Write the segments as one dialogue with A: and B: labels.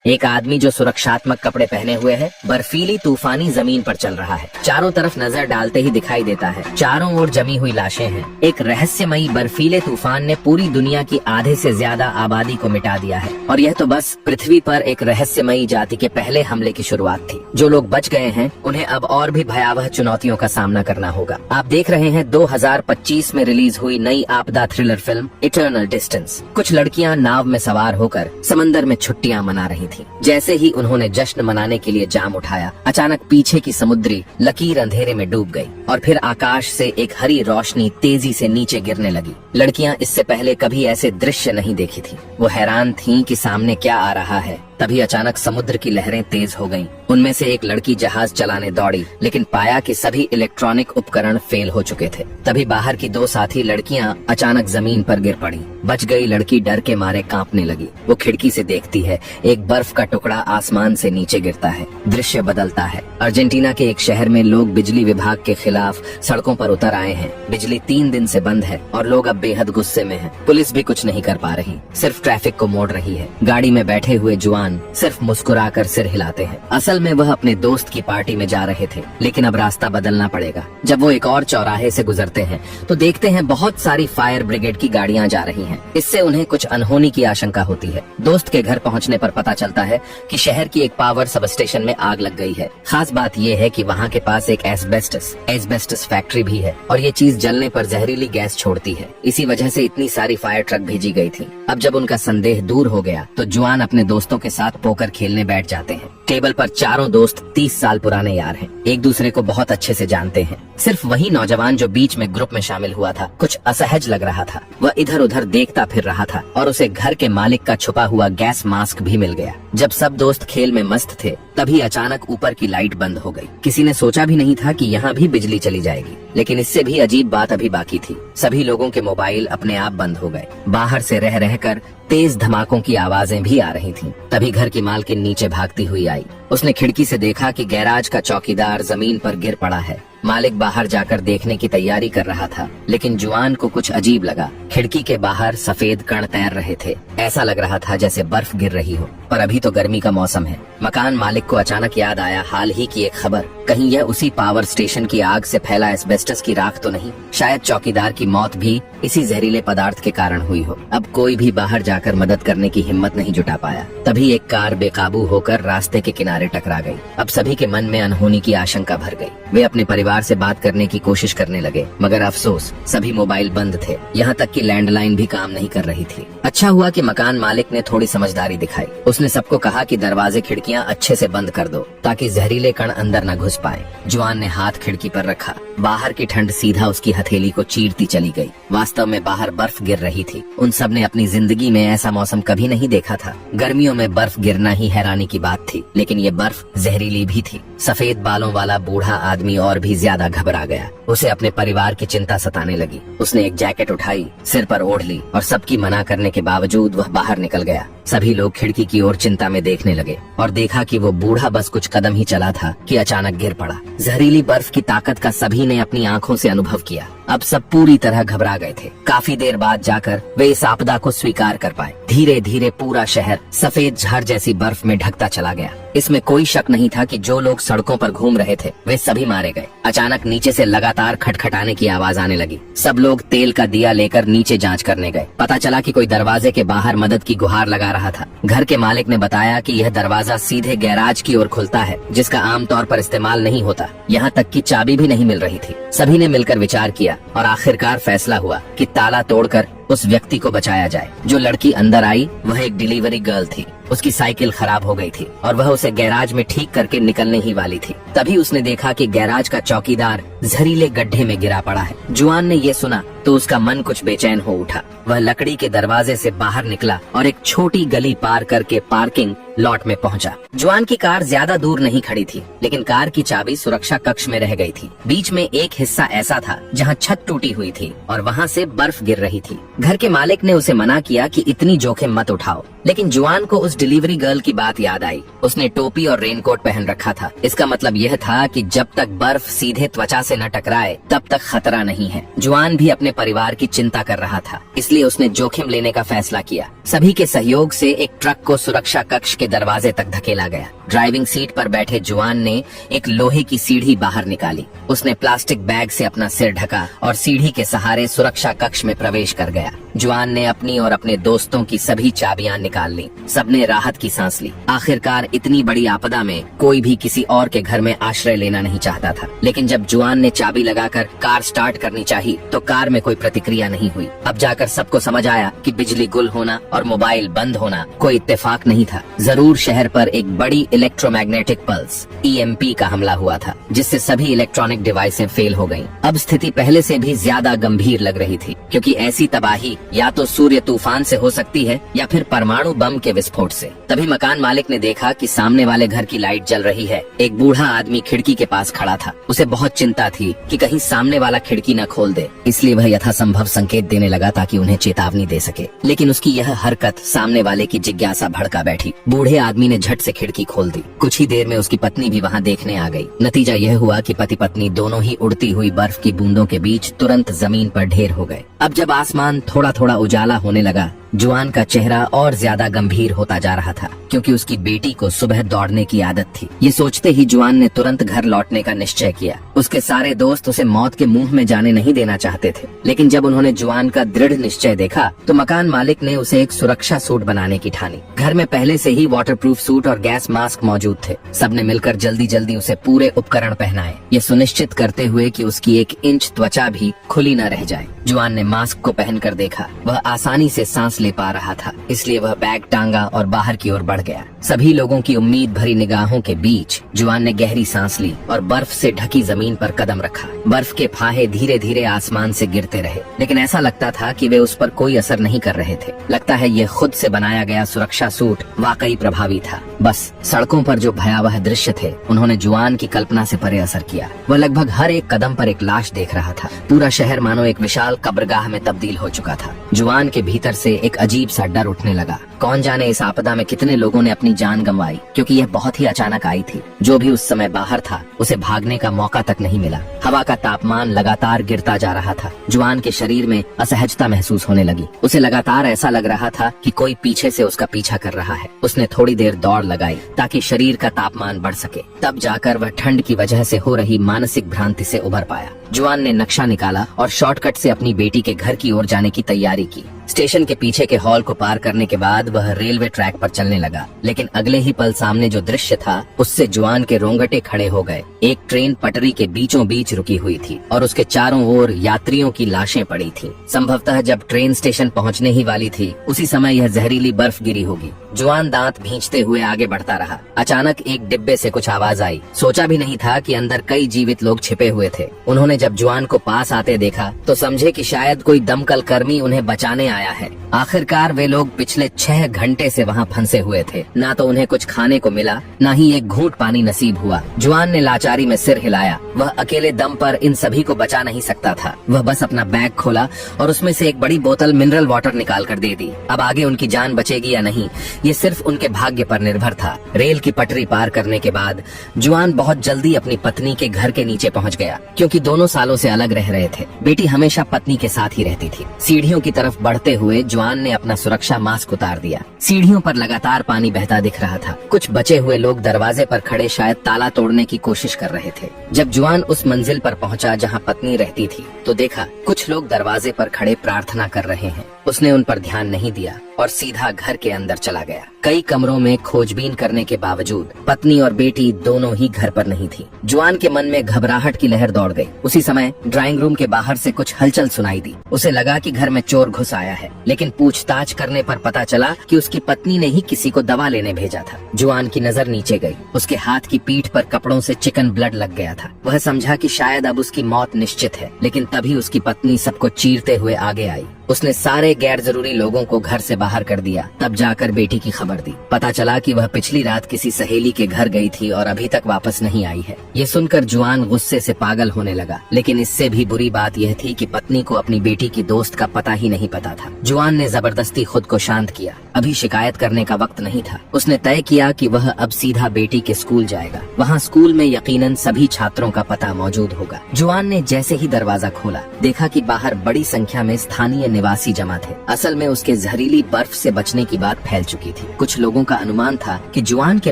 A: एक आदमी जो सुरक्षात्मक कपड़े पहने हुए है बर्फीली तूफानी जमीन पर चल रहा है। चारों तरफ नजर डालते ही दिखाई देता है चारों ओर जमी हुई लाशें हैं। एक रहस्यमयी बर्फीले तूफान ने पूरी दुनिया की आधे से ज्यादा आबादी को मिटा दिया है और यह तो बस पृथ्वी पर एक रहस्यमयी जाति के पहले हमले की शुरुआत थी। जो लोग बच गए हैं उन्हें अब और भी भयावह चुनौतियों का सामना करना होगा। आप देख रहे हैं 2025 में रिलीज हुई नई आपदा थ्रिलर फिल्म इटर्नल डिस्टेंस। कुछ लड़कियां नाव में सवार होकर समंदर में छुट्टियां मना रही थीं। जैसे ही उन्होंने जश्न मनाने के लिए जाम उठाया, अचानक पीछे की समुद्री लकीर अंधेरे में डूब गई और फिर आकाश से एक हरी रोशनी तेजी से नीचे गिरने लगी। लड़कियां इससे पहले कभी ऐसे दृश्य नहीं देखी थी। वो हैरान थीं कि सामने क्या आ रहा है। तभी अचानक समुद्र की लहरें तेज हो गईं। उनमें से एक लड़की जहाज चलाने दौड़ी, लेकिन पाया कि सभी इलेक्ट्रॉनिक उपकरण फेल हो चुके थे। तभी बाहर की दो साथी लड़कियां अचानक जमीन पर गिर पड़ी। बच गई लड़की डर के मारे कांपने लगी। वो खिड़की से देखती है, एक बर्फ का टुकड़ा आसमान से नीचे गिरता है। दृश्य बदलता है। अर्जेंटीना के एक शहर में लोग बिजली विभाग के खिलाफ सड़कों पर उतर आए हैं। बिजली 3 दिन से बंद है और लोग अब बेहद गुस्से में हैं। पुलिस भी कुछ नहीं कर पा रही, सिर्फ ट्रैफिक को मोड़ रही है। गाड़ी में बैठे हुए जुआन सिर्फ मुस्कुराकर सिर हिलाते हैं। असल में वह अपने दोस्त की पार्टी में जा रहे थे, लेकिन अब रास्ता बदलना पड़ेगा। जब वो एक और चौराहे से गुजरते हैं तो देखते हैं बहुत सारी फायर ब्रिगेड की गाड़ियां जा रही हैं। इससे उन्हें कुछ अनहोनी की आशंका होती है। दोस्त के घर पहुंचने पर पता चलता है कि शहर की एक पावर सब स्टेशन में आग लग गई है। खास बात ये है कि वहाँ के पास एक एस्बेस्टस फैक्ट्री भी है और ये चीज जलने पर जहरीली गैस छोड़ती है। इसी वजह से इतनी सारी फायर ट्रक भेजी गई थी। अब जब उनका संदेह दूर हो गया तो जुआन अपने दोस्तों के साथ पोकर खेलने बैठ जाते हैं। टेबल पर चारों दोस्त 30 साल पुराने यार हैं। एक दूसरे को बहुत अच्छे से जानते हैं। सिर्फ वही नौजवान जो बीच में ग्रुप में शामिल हुआ था कुछ असहज लग रहा था। वह इधर उधर देखता फिर रहा था और उसे घर के मालिक का छुपा हुआ गैस मास्क भी मिल गया। जब सब दोस्त खेल में मस्त थे तभी अचानक ऊपर की लाइट बंद हो गई। किसी ने सोचा भी नहीं था कि यहाँ भी बिजली चली जाएगी। लेकिन इससे भी अजीब बात अभी बाकी थी। सभी लोगों के मोबाइल अपने आप बंद हो गए। बाहर से रह रहकर तेज धमाकों की आवाजें भी आ रही थीं। तभी घर की मालकिन नीचे भागती हुई आई। उसने खिड़की से देखा कि गैराज का चौकीदार जमीन पर गिर पड़ा है। मालिक बाहर जाकर देखने की तैयारी कर रहा था, लेकिन जुआन को कुछ अजीब लगा। खिड़की के बाहर सफेद कण तैर रहे थे। ऐसा लग रहा था जैसे बर्फ गिर रही हो, पर अभी तो गर्मी का मौसम है। मकान मालिक को अचानक याद आया हाल ही की एक खबर। कहीं यह उसी पावर स्टेशन की आग से फैला एस्बेस्टस की राख तो नहीं? शायद चौकीदार की मौत भी इसी जहरीले पदार्थ के कारण हुई हो। अब कोई भी बाहर जाकर मदद करने की हिम्मत नहीं जुटा पाया। तभी एक कार बेकाबू होकर रास्ते के किनारे टकरा गई। अब सभी के मन में अनहोनी की आशंका भर गई। वे अपने परिवार से बात करने की कोशिश करने लगे, मगर अफसोस सभी मोबाइल बंद थे। यहाँ तक कि लैंडलाइन भी काम नहीं कर रही थी। अच्छा हुआ कि मकान मालिक ने थोड़ी समझदारी दिखाई। उसने सबको कहा कि दरवाजे खिड़कियाँ अच्छे से बंद कर दो ताकि जहरीले कण अंदर न घुस पाए। जुआन ने हाथ खिड़की पर रखा। बाहर की ठंड सीधा उसकी हथेली को चीरती चली गई। वास्तव में बाहर बर्फ गिर रही थी। उन सब ने अपनी जिंदगी में ऐसा मौसम कभी नहीं देखा था। गर्मियों में बर्फ गिरना ही हैरानी की बात थी, लेकिन ये बर्फ जहरीली भी थी। सफेद बालों वाला बूढ़ा आदमी और भी ज्यादा घबरा गया। उसे अपने परिवार की चिंता सताने लगी। उसने एक जैकेट उठाई, सिर पर ओढ़ ली और सबकी मना करने के बावजूद वह बाहर निकल गया। सभी लोग खिड़की की ओर चिंता में देखने लगे और देखा कि वो बूढ़ा बस कुछ कदम ही चला था कि अचानक गिर पड़ा। जहरीली बर्फ की ताकत का सभी ने अपनी आंखों से अनुभव किया। अब सब पूरी तरह घबरा गए थे। काफी देर बाद जाकर वे इस आपदा को स्वीकार कर पाए। धीरे धीरे पूरा शहर सफेद झाड़ जैसी बर्फ में ढकता चला गया। इसमें कोई शक नहीं था कि जो लोग सड़कों पर घूम रहे थे वे सभी मारे गए। अचानक नीचे से लगातार खटखटाने की आवाज आने लगी। सब लोग तेल का दिया लेकर नीचे जांच करने गए। पता चला कि कोई दरवाजे के बाहर मदद की गुहार लगा रहा था। घर के मालिक ने बताया कि यह दरवाजा सीधे गैराज की ओर खुलता है, जिसका आमतौर पर इस्तेमाल नहीं होता। यहाँ तक कि चाबी भी नहीं मिल रही थी। सभी ने मिलकर विचार किया और आखिरकार फैसला हुआ कि ताला तोड़कर उस व्यक्ति को बचाया जाए। जो लड़की अंदर आई वह एक डिलीवरी गर्ल थी। उसकी साइकिल खराब हो गई थी और वह उसे गैराज में ठीक करके निकलने ही वाली थी। तभी उसने देखा कि गैराज का चौकीदार जहरीले गड्ढे में गिरा पड़ा है। जुआन ने ये सुना तो उसका मन कुछ बेचैन हो उठा। वह लकड़ी के दरवाजे से बाहर निकला और एक छोटी गली पार करके पार्किंग लॉट में पहुंचा। जुआन की कार ज्यादा दूर नहीं खड़ी थी, लेकिन कार की चाबी सुरक्षा कक्ष में रह गई थी। बीच में एक हिस्सा ऐसा था जहां छत टूटी हुई थी और वहां से बर्फ गिर रही थी। घर के मालिक ने उसे मना किया कि इतनी जोखिम मत उठाओ, लेकिन जुआन को उस डिलीवरी गर्ल की बात याद आई। उसने टोपी और रेनकोट पहन रखा था। इसका मतलब यह था कि जब तक बर्फ सीधे त्वचा से न टकराए तब तक खतरा नहीं है। जुआन भी अपने परिवार की चिंता कर रहा था, इसलिए उसने जोखिम लेने का फैसला किया। सभी के सहयोग से एक ट्रक को सुरक्षा कक्ष के दरवाजे तक धकेला गया। ड्राइविंग सीट पर बैठे जुआन ने एक लोहे की सीढ़ी बाहर निकाली। उसने प्लास्टिक बैग से अपना सिर ढका और सीढ़ी के सहारे सुरक्षा कक्ष में प्रवेश कर गया। जुआन ने अपनी और अपने दोस्तों की सभी चाबियां निकाल ली। सबने राहत की सांस ली। आखिरकार इतनी बड़ी आपदा में कोई भी किसी और के घर में आश्रय लेना नहीं चाहता था, लेकिन जब जुआन ने चाबी लगाकर कार स्टार्ट करनी चाहिए तो कार में कोई प्रतिक्रिया नहीं हुई। अब जाकर सबको समझ आया कि बिजली गुल होना और मोबाइल बंद होना कोई इत्तेफाक नहीं था। जरूर शहर पर एक बड़ी इलेक्ट्रोमैग्नेटिक पल्स EMP का हमला हुआ था, जिससे सभी इलेक्ट्रॉनिक डिवाइसें फेल हो गयीं। अब स्थिति पहले से भी ज्यादा गंभीर लग रही थी, क्योंकि ऐसी तबाही या तो सूर्य तूफान से हो सकती है या फिर परमाणु बम के विस्फोट से। तभी मकान मालिक ने देखा कि सामने वाले घर की लाइट जल रही है। एक बूढ़ा आदमी खिड़की के पास खड़ा था। उसे बहुत चिंता थी कि कहीं सामने वाला खिड़की न खोल दे, इसलिए वह यथासंभव संकेत देने लगा ताकि उन्हें चेतावनी दे सके। लेकिन उसकी यह हरकत सामने वाले की जिज्ञासा भड़का बैठी। बूढ़े आदमी ने झट से खिड़की खोल दी। कुछ ही देर में उसकी पत्नी भी वहाँ देखने आ गई। नतीजा यह हुआ कि पति पत्नी दोनों ही उड़ती हुई बर्फ की बूंदों के बीच तुरंत जमीन पर ढेर हो गए। अब जब आसमान थोड़ा थोड़ा उजाला होने लगा, जुआन का चेहरा और ज्यादा गंभीर होता जा रहा था, क्योंकि उसकी बेटी को सुबह दौड़ने की आदत थी। ये सोचते ही जुआन ने तुरंत घर लौटने का निश्चय किया। उसके सारे दोस्त उसे मौत के मुंह में जाने नहीं देना चाहते थे, लेकिन जब उन्होंने जुआन का दृढ़ निश्चय देखा तो मकान मालिक ने उसे एक सुरक्षा सूट बनाने की ठानी। घर में पहले से ही वाटरप्रूफ सूट और गैस मास्क मौजूद थे। सबने मिलकर जल्दी जल्दी उसे पूरे उपकरण पहनाए, ये सुनिश्चित करते हुए कि उसकी 1 इंच त्वचा भी खुली न रह जाए। जुआन ने मास्क को पहनकर देखा। वह आसानी से सांस ले पा रहा था, इसलिए वह बैग टांगा और बाहर की ओर बढ़ गया। सभी लोगों की उम्मीद भरी निगाहों के बीच जुआन ने गहरी सांस ली और बर्फ से ढकी जमीन पर कदम रखा। बर्फ के फाहे धीरे धीरे आसमान से गिरते रहे, लेकिन ऐसा लगता था कि वे उस पर कोई असर नहीं कर रहे थे। लगता है ये खुद से बनाया गया सुरक्षा सूट वाकई प्रभावी था। बस सड़कों पर जो भयावह दृश्य थे उन्होंने जुआन की कल्पना से परे असर किया। वह लगभग हर एक कदम पर एक लाश देख रहा था। पूरा शहर मानो एक विशाल कब्रगाह में तब्दील हो चुका था। जुआन के भीतर से एक अजीब सा डर उठने लगा। कौन जाने इस आपदा में कितने लोगों ने अपनी जान गंवाई, क्योंकि यह बहुत ही अचानक आई थी। जो भी उस समय बाहर था उसे भागने का मौका तक नहीं मिला। हवा का तापमान लगातार गिरता जा रहा था। जुआन के शरीर में असहजता महसूस होने लगी। उसे लगातार ऐसा लग रहा था कि कोई पीछे से उसका पीछा कर रहा है। उसने थोड़ी देर दौड़ लगाई ताकि शरीर का तापमान बढ़ सके। तब जाकर वह ठंड की वजह से हो रही मानसिक भ्रांति से उबर पाया। जुआन ने नक्शा निकाला और शॉर्टकट से अपनी बेटी के घर की ओर जाने की तैयारी की। स्टेशन के पीछे के हॉल को पार करने के बाद वह रेलवे ट्रैक पर चलने लगा, लेकिन अगले ही पल सामने जो दृश्य था उससे जुआन के रोंगटे खड़े हो गए। एक ट्रेन पटरी के बीचों बीच रुकी हुई थी और उसके चारों ओर यात्रियों की लाशें पड़ी थीं। संभवतः जब ट्रेन स्टेशन पहुंचने ही वाली थी उसी समय यह जहरीली बर्फ गिरी होगी। जुआन दांत भींचते हुए आगे बढ़ता रहा। अचानक एक डिब्बे से कुछ आवाज आई। सोचा भी नहीं था कि अंदर कई जीवित लोग छिपे हुए थे। उन्होंने जब जुआन को पास आते देखा तो समझे कि शायद कोई दमकल कर्मी उन्हें बचाने आया है। आखिरकार वे लोग पिछले 6 घंटे से वहाँ फंसे हुए थे। ना तो उन्हें कुछ खाने को मिला, ना ही एक घूंट पानी नसीब हुआ। जुआन ने लाचारी में सिर हिलाया। वह अकेले दम पर इन सभी को बचा नहीं सकता था। वह बस अपना बैग खोला और उसमें से एक बड़ी बोतल मिनरल वाटर निकाल कर दे दी। अब आगे उनकी जान बचेगी या नहीं, ये सिर्फ उनके भाग्य पर निर्भर था। रेल की पटरी पार करने के बाद जुआन बहुत जल्दी अपनी पत्नी के घर के नीचे पहुँच गया, क्योंकि दोनों सालों से अलग रह रहे थे। बेटी हमेशा पत्नी के साथ ही रहती थी। सीढ़ियों की तरफ बढ़ते हुए जुआन ने अपना सुरक्षा मास्क उतार दिया। सीढ़ियों पर लगातार पानी बहता दिख रहा था। कुछ बचे हुए लोग दरवाजे पर खड़े शायद ताला तोड़ने की कोशिश कर रहे थे। जब जुआन उस मंजिल पर पहुंचा जहां पत्नी रहती थी तो देखा कुछ लोग दरवाजे पर खड़े प्रार्थना कर रहे हैं। उसने उन पर ध्यान नहीं दिया और सीधा घर के अंदर चला गया। कई कमरों में खोजबीन करने के बावजूद पत्नी और बेटी दोनों ही घर पर नहीं थी। जुआन के मन में घबराहट की लहर दौड़ गई। उसी समय ड्राइंग रूम के बाहर से कुछ हलचल सुनाई दी। उसे लगा कि घर में चोर घुस आया है, लेकिन पूछताछ करने पर पता चला कि उसकी पत्नी ने ही किसी को दवा लेने भेजा था। जुआन की नजर नीचे गई। उसके हाथ की पीठ पर कपड़ों से चिकन ब्लड लग गया था। वह समझा कि शायद अब उसकी मौत निश्चित है, लेकिन तभी उसकी पत्नी सबको चीरते हुए आगे आई। उसने सारे गैर जरूरी लोगों को घर से बाहर कर दिया। तब जाकर बेटी की खबर दी। पता चला कि वह पिछली रात किसी सहेली के घर गई थी और अभी तक वापस नहीं आई है। ये सुनकर जुआन गुस्से से पागल होने लगा, लेकिन इससे भी बुरी बात यह थी कि पत्नी को अपनी बेटी की दोस्त का पता ही नहीं पता था। जुआन ने जबरदस्ती खुद को शांत किया। अभी शिकायत करने का वक्त नहीं था। उसने तय किया कि वह अब सीधा बेटी के स्कूल जाएगा। वहाँ स्कूल में यकीनन सभी छात्रों का पता मौजूद होगा। जुआन ने जैसे ही दरवाजा खोला, देखा कि बाहर बड़ी संख्या में स्थानीय निवासी जमा थे। असल में उसके जहरीली बर्फ से बचने की बात फैल चुकी थी। कुछ लोगों का अनुमान था कि जुआन के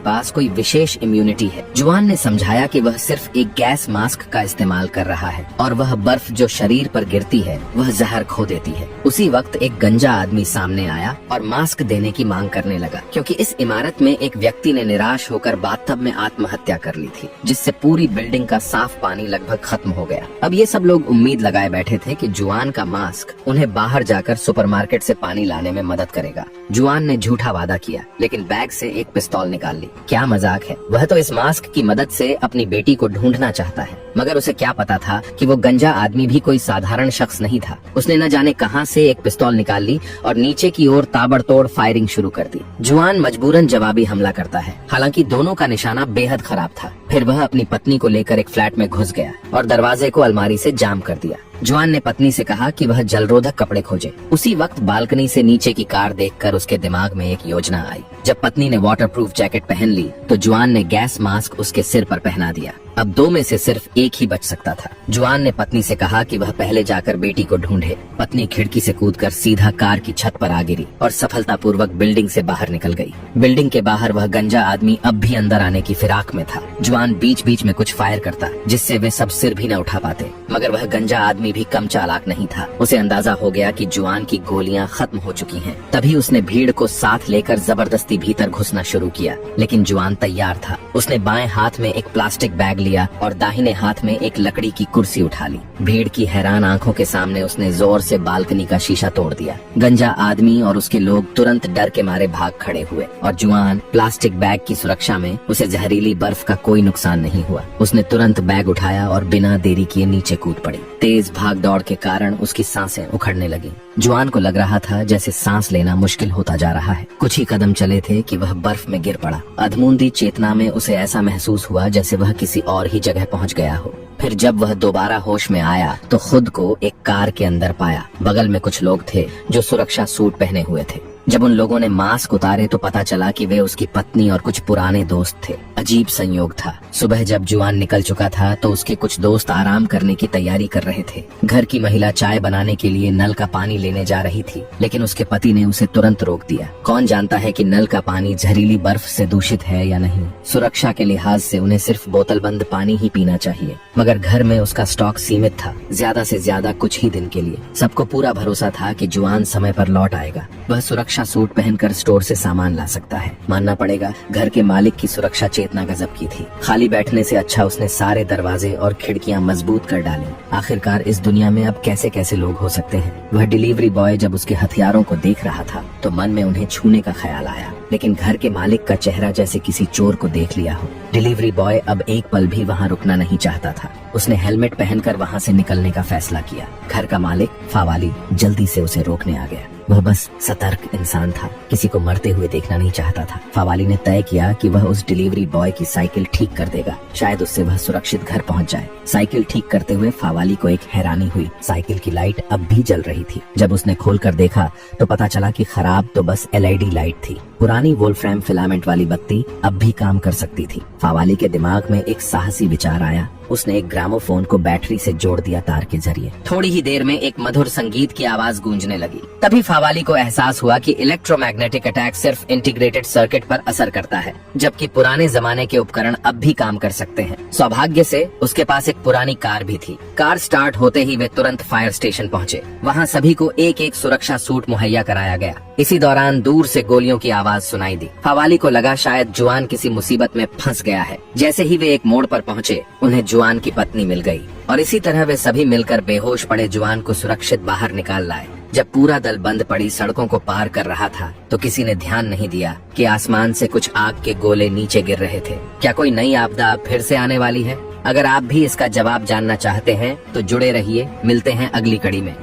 A: पास कोई विशेष इम्यूनिटी है। जुआन ने समझाया कि वह सिर्फ एक गैस मास्क का इस्तेमाल कर रहा है और वह बर्फ जो शरीर पर गिरती है वह जहर खो देती है। उसी वक्त एक गंजा आदमी सामने आया और मास्क देने की मांग करने लगा, क्योंकि इस इमारत में एक व्यक्ति ने निराश होकर बाथटब में आत्महत्या कर ली थी, जिससे पूरी बिल्डिंग का साफ पानी लगभग खत्म हो गया। अब ये सब लोग उम्मीद लगाए बैठे थे कि जुआन का मास्क उन्हें बाहर जाकर सुपरमार्केट से पानी लाने में मदद करेगा। जुआन ने झूठा वादा किया, लेकिन बैग से एक पिस्तौल निकाल ली। क्या मजाक है, वह तो इस मास्क की मदद से अपनी बेटी को ढूंढना चाहता है। मगर उसे क्या पता था कि वो गंजा आदमी भी कोई साधारण शख्स नहीं था। उसने न जाने कहां से एक पिस्तौल निकाल ली और नीचे की ओर ताबड़तोड़ फायरिंग शुरू कर दी। जुआन मजबूरन जवाबी हमला करता है। हालांकि दोनों का निशाना बेहद खराब था। फिर वह अपनी पत्नी को लेकर एक फ्लैट में घुस गया और दरवाजे को अलमारी से जाम कर दिया। जुआन ने पत्नी से कहा कि वह जलरोधक कपड़े खोजे। उसी वक्त बालकनी से नीचे की कार देखकर उसके दिमाग में एक योजना आई। जब पत्नी ने वाटरप्रूफ जैकेट पहन ली तो जुआन ने गैस मास्क उसके सिर पर पहना दिया। अब दो में से सिर्फ एक ही बच सकता था। जुआन ने पत्नी से कहा कि वह पहले जाकर बेटी को ढूंढे। पत्नी खिड़की से कूदकर सीधा कार की छत पर आ गिरी और सफलतापूर्वक बिल्डिंग से बाहर निकल गई। बिल्डिंग के बाहर वह गंजा आदमी अब भी अंदर आने की फिराक में था। जुआन बीच बीच में कुछ फायर करता, जिससे वे सब सिर भी न उठा पाते, मगर वह गंजा आदमी भी कम चालाक नहीं था। उसे अंदाजा हो गया कि जुआन की गोलियां खत्म हो चुकी हैं। तभी उसने भीड़ को साथ लेकर जबरदस्ती भीतर घुसना शुरू किया, लेकिन जुआन तैयार था। उसने बाएं हाथ में एक प्लास्टिक बैग लिया और दाहिने हाथ में एक लकड़ी की कुर्सी उठा ली। भीड़ की हैरान आंखों के सामने उसने जोर से बालकनी का शीशा तोड़ दिया। गंजा आदमी और उसके लोग तुरंत डर के मारे भाग खड़े हुए और जुआन प्लास्टिक बैग की सुरक्षा में उसे जहरीली बर्फ का कोई नुकसान नहीं हुआ। उसने तुरंत बैग उठाया और बिना देरी किए नीचे कूद पड़ी। तेज भाग दौड़ के कारण उसकी सांसें उखड़ने लगी। जुआन को लग रहा था जैसे सांस लेना मुश्किल होता जा रहा है। कुछ ही कदम चले थे कि वह बर्फ में गिर पड़ा। अधमूंदी चेतना में उसे ऐसा महसूस हुआ जैसे वह किसी और ही जगह पहुंच गया हो। फिर जब वह दोबारा होश में आया तो खुद को एक कार के अंदर पाया। बगल में कुछ लोग थे जो सुरक्षा सूट पहने हुए थे। जब उन लोगों ने मास्क उतारे तो पता चला कि वे उसकी पत्नी और कुछ पुराने दोस्त थे। अजीब संयोग था। सुबह जब जुआन निकल चुका था तो उसके कुछ दोस्त आराम करने की तैयारी कर रहे थे। घर की महिला चाय बनाने के लिए नल का पानी लेने जा रही थी, लेकिन उसके पति ने उसे तुरंत रोक दिया। कौन जानता है कि नल का पानी जहरीली बर्फ से दूषित है या नहीं। सुरक्षा के लिहाज से उन्हें सिर्फ बोतलबंद पानी ही पीना चाहिए, मगर घर में उसका स्टॉक सीमित था, ज्यादा से ज्यादा कुछ ही दिन के लिए। सबको पूरा भरोसा था कि जुआन समय पर लौट आएगा। वह सुरक्षा सूट पहनकर स्टोर से सामान ला सकता है। मानना पड़ेगा, घर के मालिक की सुरक्षा चेतना गजब की थी। खाली बैठने से अच्छा उसने सारे दरवाजे और खिड़कियां मजबूत कर डाली। आखिरकार इस दुनिया में अब कैसे कैसे लोग हो सकते हैं। वह डिलीवरी बॉय जब उसके हथियारों को देख रहा था तो मन में उन्हें छूने का ख्याल आया, लेकिन घर के मालिक का चेहरा जैसे किसी चोर को देख लिया हो। डिलीवरी बॉय अब एक पल भी वहाँ रुकना नहीं चाहता था। उसने हेलमेट पहनकर वहाँ से निकलने का फैसला किया। घर का मालिक फावाली जल्दी से उसे रोकने आ गया। वह बस सतर्क इंसान था, किसी को मरते हुए देखना नहीं चाहता था। फावाली ने तय किया कि वह उस डिलीवरी बॉय की साइकिल ठीक कर देगा, शायद उससे वह सुरक्षित घर पहुंच जाए। साइकिल ठीक करते हुए फावाली को एक हैरानी हुई। साइकिल की लाइट अब भी जल रही थी। जब उसने खोलकर देखा तो पता चला कि खराब तो बस LED लाइट थी। पुरानी वोल्फ्राम फिलामेंट वाली बत्ती अब भी काम कर सकती थी। फावाली के दिमाग में एक साहसी विचार आया। उसने एक ग्रामोफोन को बैटरी से जोड़ दिया तार के जरिए। थोड़ी ही देर में एक मधुर संगीत की आवाज गूंजने लगी। तभी फावाली को एहसास हुआ कि इलेक्ट्रोमैग्नेटिक अटैक सिर्फ इंटीग्रेटेड सर्किट पर असर करता है, जबकि पुराने जमाने के उपकरण अब भी काम कर सकते हैं। सौभाग्य से उसके पास एक पुरानी कार भी थी। कार स्टार्ट होते ही वे तुरंत फायर स्टेशन पहुँचे। वहाँ सभी को एक एक सुरक्षा सूट मुहैया कराया गया। इसी दौरान दूर से गोलियों की आवाज सुनाई दी। फावाली को लगा शायद जुआन किसी मुसीबत में फंस गया है। जैसे ही वे एक मोड़ पर पहुँचे, उन्हें जुआन की पत्नी मिल गई और इसी तरह वे सभी मिलकर बेहोश पड़े जुआन को सुरक्षित बाहर निकाल लाए। जब पूरा दल बंद पड़ी सड़कों को पार कर रहा था तो किसी ने ध्यान नहीं दिया कि आसमान से कुछ आग के गोले नीचे गिर रहे थे। क्या कोई नई आपदा अब फिर से आने वाली है? अगर आप भी इसका जवाब जानना चाहते हैं तो जुड़े रहिए। मिलते हैं अगली कड़ी में।